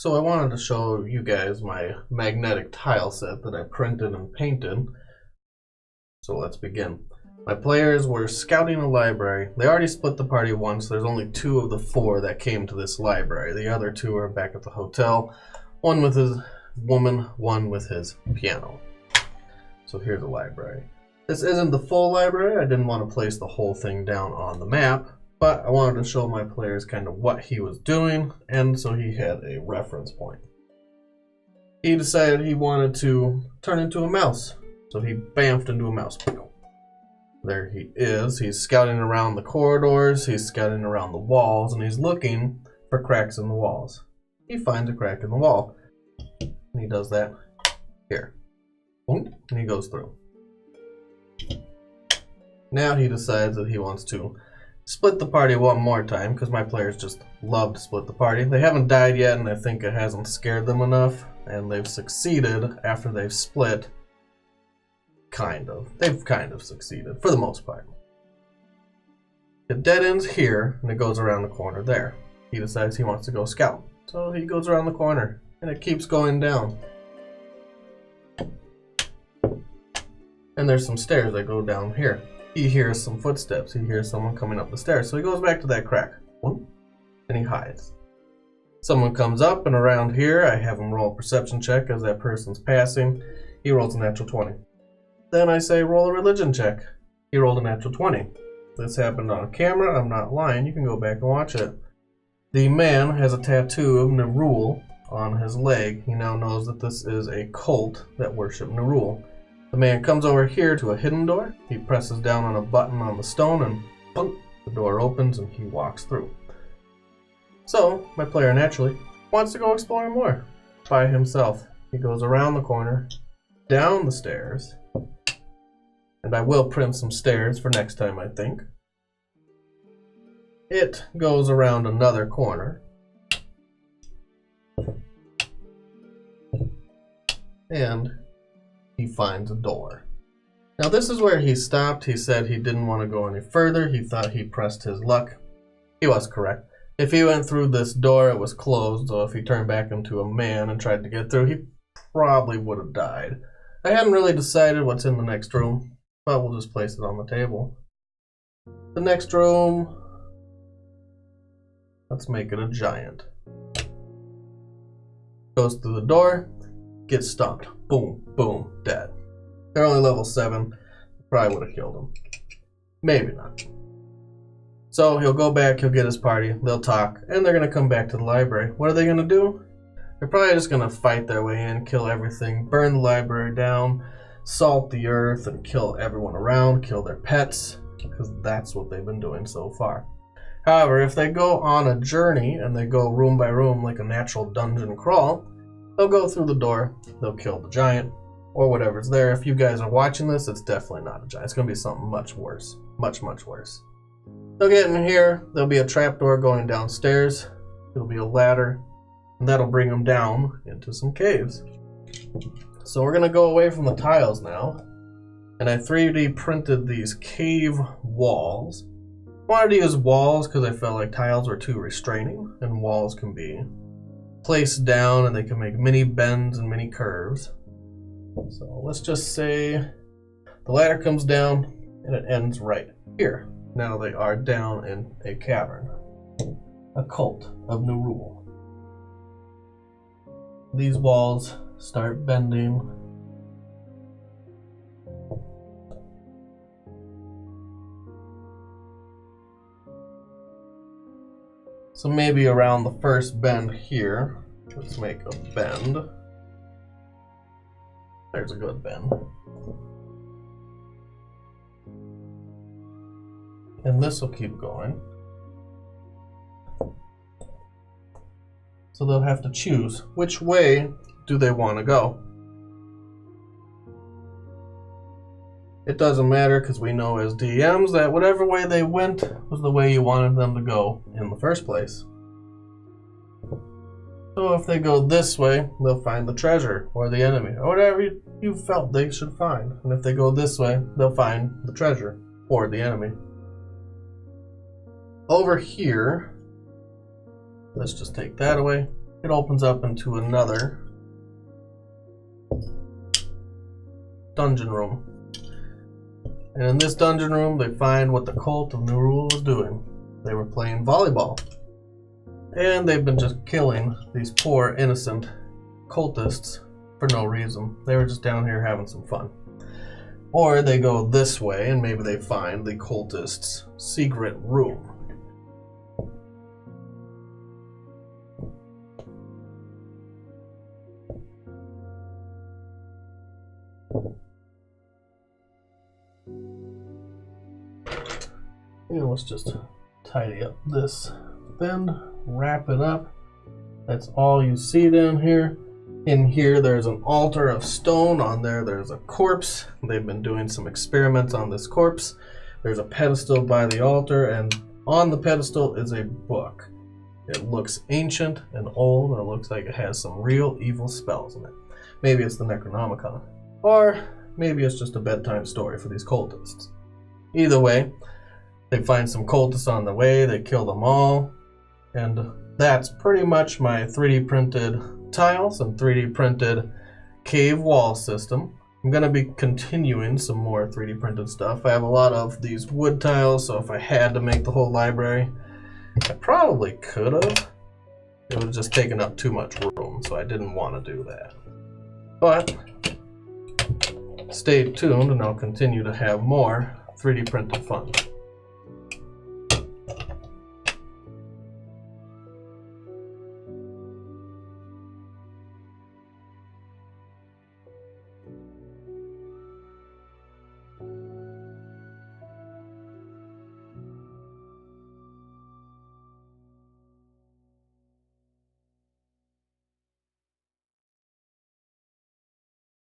So I wanted to show you guys my magnetic tile set that I printed and painted. So let's begin. My players were scouting a library. They already split the party once. There's only 2 of the 4 that came to this library. The other 2 are back at the hotel. One with his woman, one with his piano. So here's the library. This isn't the full library. I didn't want to place the whole thing down on the map, but I wanted to show my players kind of what he was doing, and so he had a reference point. He decided he wanted to turn into a mouse, so he bamfed into a mouse. There he is. He's scouting around the corridors, he's scouting around the walls, and he's looking for cracks in the walls. He finds a crack in the wall, and he does that here. And he goes through. Now he decides that he wants to split the party one more time, because my players just love to split the party. They haven't died yet, and I think it hasn't scared them enough, and they've succeeded after they've split. Kind of. They've kind of succeeded, for the most part. It dead ends here, and it goes around the corner there. He decides he wants to go scout, so he goes around the corner, and it keeps going down. And there's some stairs that go down here. He hears some footsteps. He hears someone coming up the stairs. So he goes back to that crack. And he hides. Someone comes up, and around here, I have him roll a perception check as that person's passing. He rolls a natural 20. Then I say, roll a religion check. He rolled a natural 20. This happened on camera. I'm not lying. You can go back and watch it. The man has a tattoo of Nerul on his leg. He now knows that this is a cult that worship Nerul. The man comes over here to a hidden door. He presses down on a button on the stone, and boom, the door opens and he walks through. So, my player naturally wants to go explore more by himself. He goes around the corner, down the stairs, and I will print some stairs for next time, I think. It goes around another corner, and he finds a door. Now this is where he stopped. He said he didn't want to go any further. He thought he pressed his luck. He was correct. If he went through this door, it was closed, so if he turned back into a man and tried to get through, he probably would have died. I haven't really decided what's in the next room, but we'll just place it on the table. The next room, let's make it a giant. Goes through the door, gets stumped. Boom, boom, dead. They're only level 7. Probably would have killed him. Maybe not. So he'll go back, he'll get his party, they'll talk, and they're going to come back to the library. What are they going to do? They're probably just going to fight their way in, kill everything, burn the library down, salt the earth, and kill everyone around, kill their pets, because that's what they've been doing so far. However, if they go on a journey and they go room by room like a natural dungeon crawl, they'll go through the door, they'll kill the giant, or whatever's there. If you guys are watching this, it's definitely not a giant. It's going to be something much worse. Much, much worse. They'll get in here, there'll be a trapdoor going downstairs, there'll be a ladder, and that'll bring them down into some caves. So we're going to go away from the tiles now, and I 3D printed these cave walls. I wanted to use walls because I felt like tiles were too restraining, and walls can be placed down and they can make mini bends and mini curves. So let's just say the ladder comes down and it ends right here. Now they are down in a cavern, a cult of Nerul. These walls start bending. So maybe around the first bend here, let's make a bend. There's a good bend. And this will keep going. So they'll have to choose which way do they want to go. It doesn't matter because we know as DMs that whatever way they went was the way you wanted them to go in the first place. So if they go this way, they'll find the treasure or the enemy or whatever you felt they should find. And if they go this way, they'll find the treasure or the enemy. Over here, let's just take that away. it opens up into another dungeon room. And in this dungeon room, they find what the cult of Nerul was doing. They were playing volleyball. And they've been just killing these poor, innocent cultists for no reason. They were just down here having some fun. Or they go this way and maybe they find the cultists' secret room. And let's just tidy up this bend, wrap it up. That's all you see down here. In here there's an altar of stone. On there there's a corpse. They've been doing some experiments on this corpse. There's a pedestal by the altar, and on the pedestal is a book. It looks ancient and old, and it looks like it has some real evil spells in it. Maybe it's the Necronomicon, or maybe it's just a bedtime story for these cultists. Either way, they find some cultists on the way, they kill them all, and that's pretty much my 3D printed tiles and 3D printed cave wall system. I'm going to be continuing some more 3D printed stuff. I have a lot of these wood tiles, so if I had to make the whole library, I probably could have. It would have just taken up too much room, so I didn't want to do that. But stay tuned and I'll continue to have more 3D printed fun.